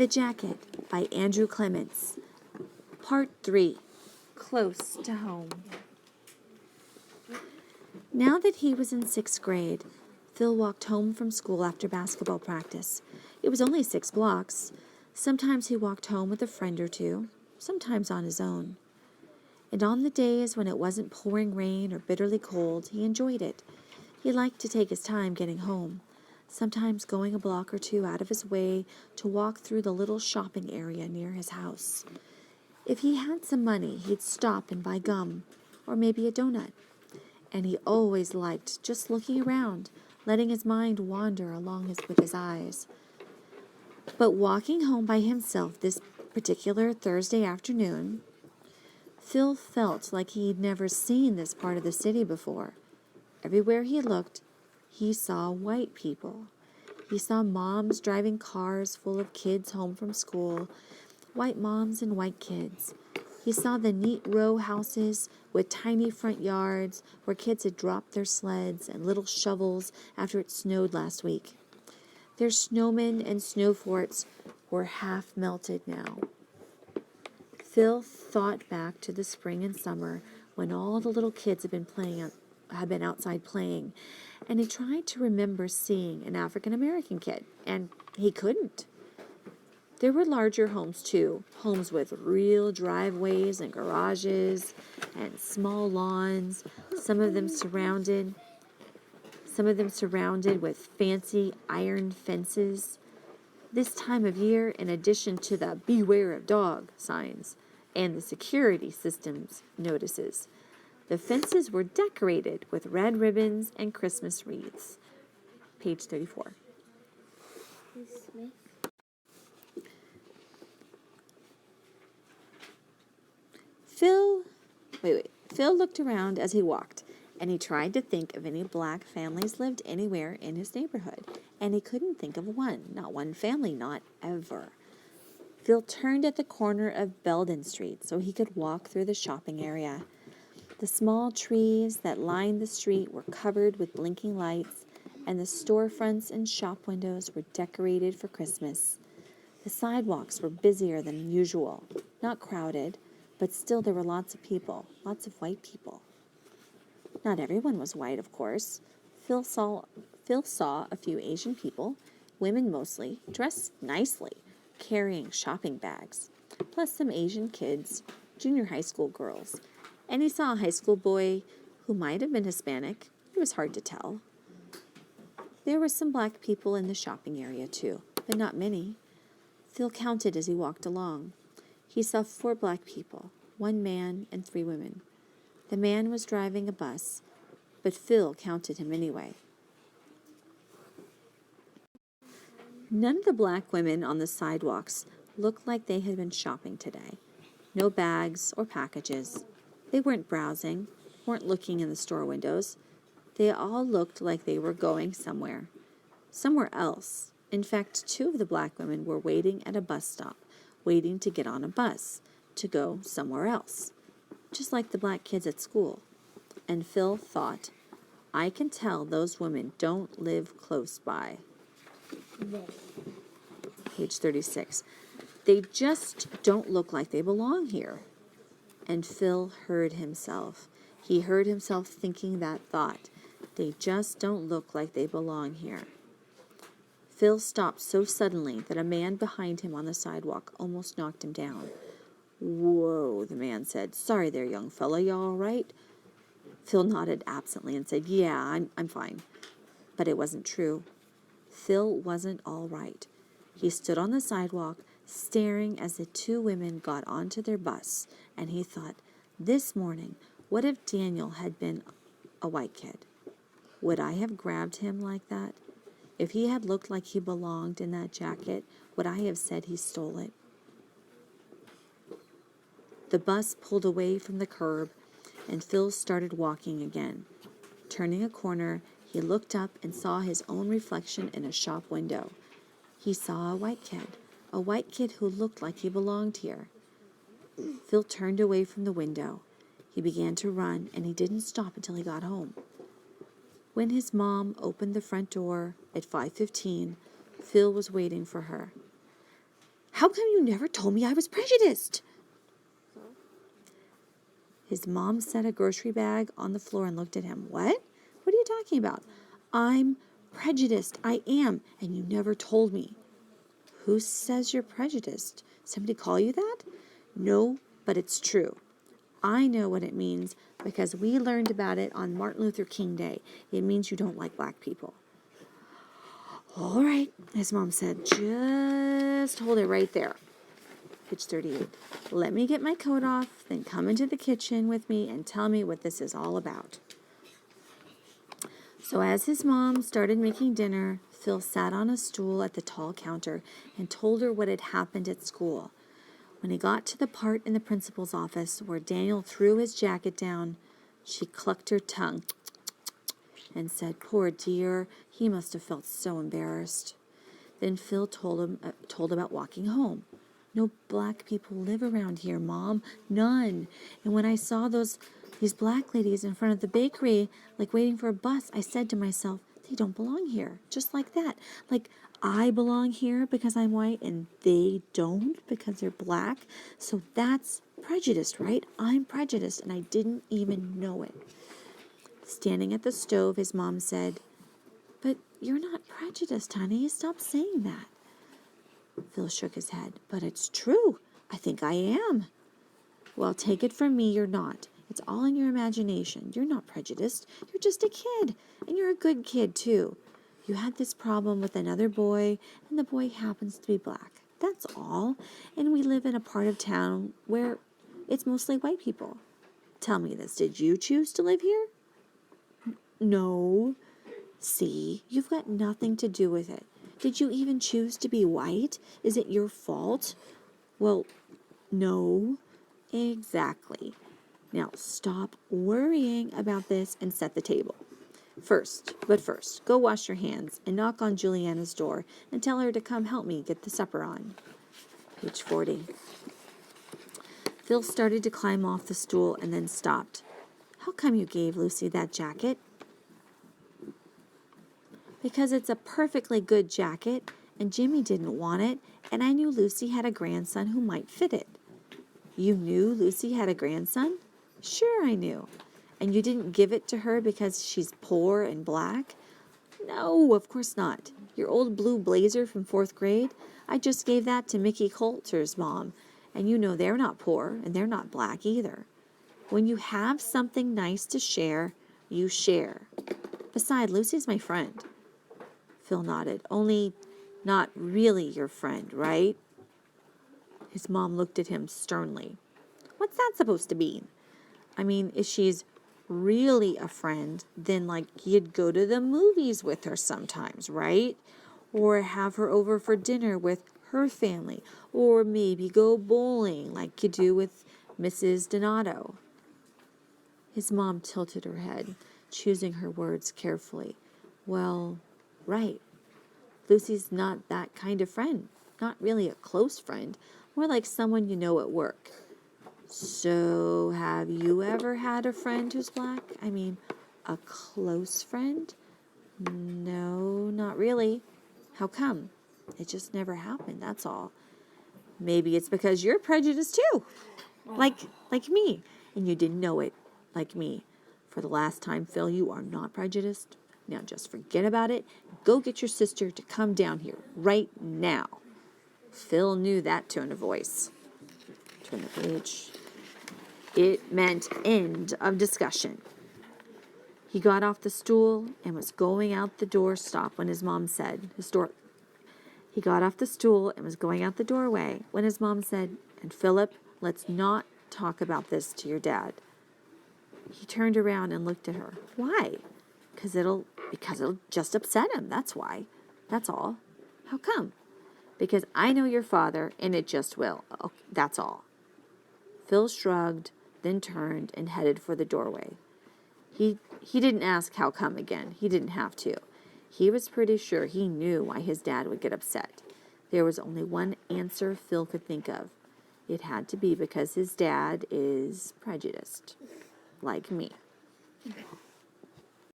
The Jacket by Andrew Clements. Part 3. Close to Home. Now that he was in 6th grade, Phil walked home from school after basketball practice. It was only 6 blocks. Sometimes he walked home with a friend or two, sometimes on his own. And on the days when it wasn't pouring rain or bitterly cold, he enjoyed it. He liked to take his time getting home, sometimes going a block or two out of his way to walk through the little shopping area near his house. If he had some money, he'd stop and buy gum, or maybe a donut. And he always liked just looking around, letting his mind wander along with his eyes. But walking home by himself this particular Thursday afternoon, Phil felt like he'd never seen this part of the city before. Everywhere he looked, he saw white people. He saw moms driving cars full of kids home from school, white moms and white kids. He saw the neat row houses with tiny front yards where kids had dropped their sleds and little shovels after it snowed last week. Their snowmen and snow forts were half melted now. Phil thought back to the spring and summer when all the little kids had been outside playing, and he tried to remember seeing an African American kid, and he couldn't. There were larger homes too, homes with real driveways and garages and small lawns, some of them surrounded with fancy iron fences. This time of year, in addition to the "Beware of Dog" signs and the security systems notices, the fences were decorated with red ribbons and Christmas wreaths. Page 34. Phil looked around as he walked, and he tried to think if any black families lived anywhere in his neighborhood, and he couldn't think of one, not one family, not ever. Phil turned at the corner of Belden Street so he could walk through the shopping area. The small trees that lined the street were covered with blinking lights, and the storefronts and shop windows were decorated for Christmas. The sidewalks were busier than usual, not crowded, but still there were lots of people, lots of white people. Not everyone was white, of course. Phil saw a few Asian people, women mostly, dressed nicely, carrying shopping bags, plus some Asian kids, junior high school girls. And he saw a high school boy who might have been Hispanic. It was hard to tell. There were some black people in the shopping area too, but not many. Phil counted as he walked along. He saw 4 black people, 1 man and 3 women. The man was driving a bus, but Phil counted him anyway. None of the black women on the sidewalks looked like they had been shopping today. No bags or packages. They weren't browsing, weren't looking in the store windows. They all looked like they were going somewhere else. In fact, 2 of the black women were waiting at a bus stop, waiting to get on a bus to go somewhere else, just like the black kids at school. And Phil thought, I can tell those women don't live close by. Page 36. They just don't look like they belong here. And Phil heard himself. He heard himself thinking that thought. They just don't look like they belong here. Phil stopped so suddenly that a man behind him on the sidewalk almost knocked him down. Whoa, the man said. Sorry there, young fella. You all right? Phil nodded absently and said, Yeah, I'm fine. But it wasn't true. Phil wasn't all right. He stood on the sidewalk, staring as the 2 women got onto their bus, and he thought, this morning, what if Daniel had been a white kid? Would I have grabbed him like that? If he had looked like he belonged in that jacket, would I have said he stole it? The bus pulled away from the curb, and Phil started walking again. Turning a corner, he looked up and saw his own reflection in a shop window. He saw a white kid who looked like he belonged here. Phil turned away from the window. He began to run, and he didn't stop until he got home. When his mom opened the front door at 5:15, Phil was waiting for her. How come you never told me I was prejudiced? His mom set a grocery bag on the floor and looked at him. What? What are you talking about? I'm prejudiced. I am. And you never told me. Who says you're prejudiced? Somebody call you that? No, but it's true. I know what it means because we learned about it on Martin Luther King Day. It means you don't like black people. All right, his mom said, just hold it right there. Page 38. Let me get my coat off, then come into the kitchen with me and tell me what this is all about. So as his mom started making dinner, Phil sat on a stool at the tall counter and told her what had happened at school. When he got to the part in the principal's office where Daniel threw his jacket down, she clucked her tongue and said, "Poor dear, he must have felt so embarrassed." Then Phil told about walking home. "No black people live around here, Mom. None. And when I saw these black ladies in front of the bakery, like waiting for a bus, I said to myself, they don't belong here." Just like that. Like I belong here because I'm white and they don't because they're black. So that's prejudiced, right? I'm prejudiced and I didn't even know it. Standing at the stove, his mom said, "But you're not prejudiced, honey. Stop saying that." Phil shook his head. "But it's true. I think I am." "Well, take it from me, you're not. It's all in your imagination. You're not prejudiced. You're just a kid. And you're a good kid, too. You had this problem with another boy, and the boy happens to be black. That's all. And we live in a part of town where it's mostly white people. Tell me this. Did you choose to live here?" "No." "See, you've got nothing to do with it. Did you even choose to be white? Is it your fault?" "Well, no." "Exactly. Now stop worrying about this and set the table. First, go wash your hands and knock on Juliana's door and tell her to come help me get the supper on." Page 40. Phil started to climb off the stool and then stopped. "How come you gave Lucy that jacket?" "Because it's a perfectly good jacket, and Jimmy didn't want it, and I knew Lucy had a grandson who might fit it." "You knew Lucy had a grandson?" "Sure I knew." "And you didn't give it to her because she's poor and black?" "No, of course not. Your old blue blazer from 4th grade? I just gave that to Mickey Coulter's mom, and you know they're not poor, and they're not black either. When you have something nice to share, you share. Besides, Lucy's my friend." Phil nodded. "Only not really your friend, right?" His mom looked at him sternly. "What's that supposed to mean? I mean, if she's really a friend, then like you'd go to the movies with her sometimes, right? Or have her over for dinner with her family, or maybe go bowling like you do with Mrs. Donato." His mom tilted her head, choosing her words carefully. "Well, right. Lucy's not that kind of friend. Not really a close friend. More like someone you know at work." "So, have you ever had a friend who's black? I mean, a close friend?" "No, not really." "How come?" "It just never happened, that's all." "Maybe it's because you're prejudiced too. Like me. And you didn't know it, like me. For the last time, Phil, you are not prejudiced. Now just forget about it. Go get your sister to come down here right now." Phil knew that tone of voice. Turn the page. It meant end of discussion. He got off the stool and was going out the door. Stop when his mom said, He got off the stool and was going out the doorway when his mom said, "And Philip, let's not talk about this to your dad." He turned around and looked at her. "Why?" Because it'll just upset him. That's why. That's all." "How come?" "Because I know your father and it just will. Okay, that's all." Phil shrugged, then turned and headed for the doorway. He didn't ask how come again. He didn't have to. He was pretty sure he knew why his dad would get upset. There was only one answer Phil could think of. It had to be because his dad is prejudiced, like me.